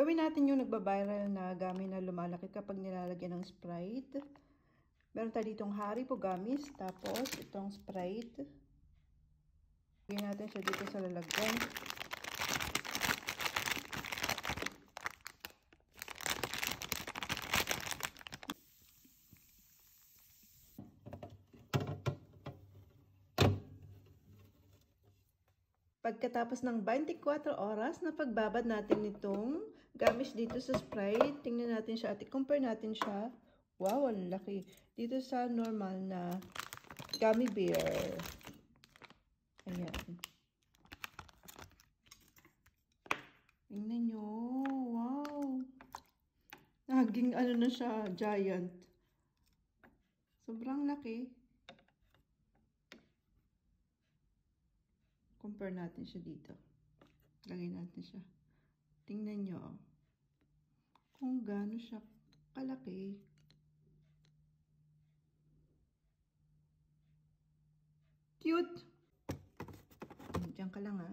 Gawin natin yung nagbabiral na gummy na lumalaki kapag nilalagyan ng Sprite. Meron tayo ditong Haribo gummies, tapos itong Sprite. Lagyan natin siya dito sa lalagyan. Pagkatapos ng 24 oras na pagbabad natin itong gummies dito sa Sprite, tingnan natin siya at i-compare natin siya. Wow, ang laki. Dito sa normal na gummy bear. Ayan. Tingnan nyo. Wow. Naging ano na siya, giant. Sobrang laki. Compare natin siya dito. Lagay natin siya. Tingnan nyo. Kung gaano siya kalaki. Cute! Diyan ka lang ah.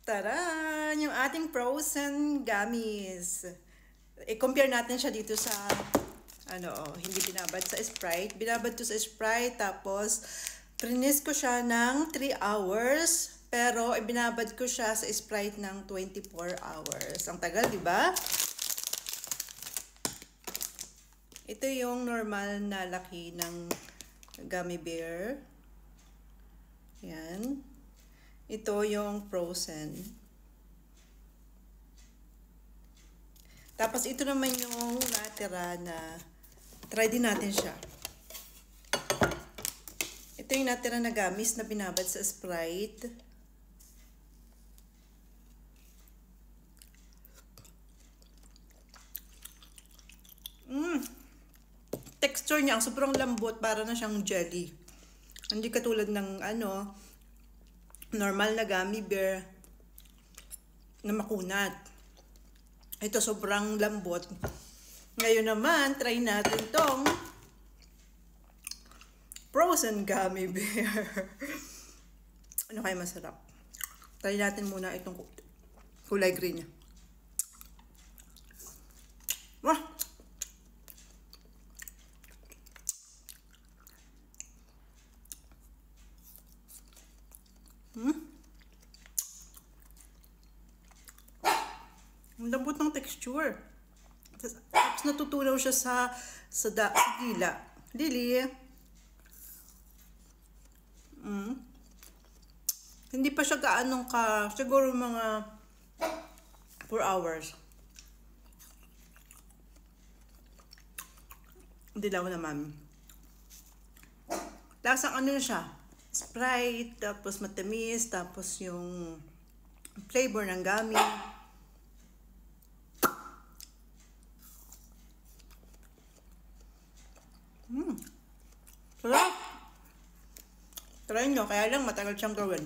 Tara! Yung ating frozen gummies. I-compare natin siya dito sa hindi binabad sa Sprite. Binabad to sa Sprite, tapos prinis ko siya ng 3 hours. Pero ibinabad ko siya sa Sprite ng 24 hours. Ang tagal, di ba? Ito yung normal na laki ng gummy bear. Yan. Ito yung frozen. Tapos ito naman yung natira na try din natin siya. Ito yung natira na gummies na binabad sa Sprite. Texture niya, ang sobrang lambot, para na siyang jelly. Hindi katulad ng normal na gummy bear na makunat. Ito sobrang lambot. Ngayon naman, try natin tong frozen gummy bear. Ano kaya masarap? Try natin muna itong kulay green niya. Wah! Ang lambot ng texture. Tapos natutunaw siya sa gila. Lili. Hindi pa siya gaanong siguro mga 4 hours. Hindi lang naman. Lasang ano na siya? Sprite, tapos matamis, tapos yung flavor ng gummy. Sarap! Try nyo, kaya lang matagal siyang gawin.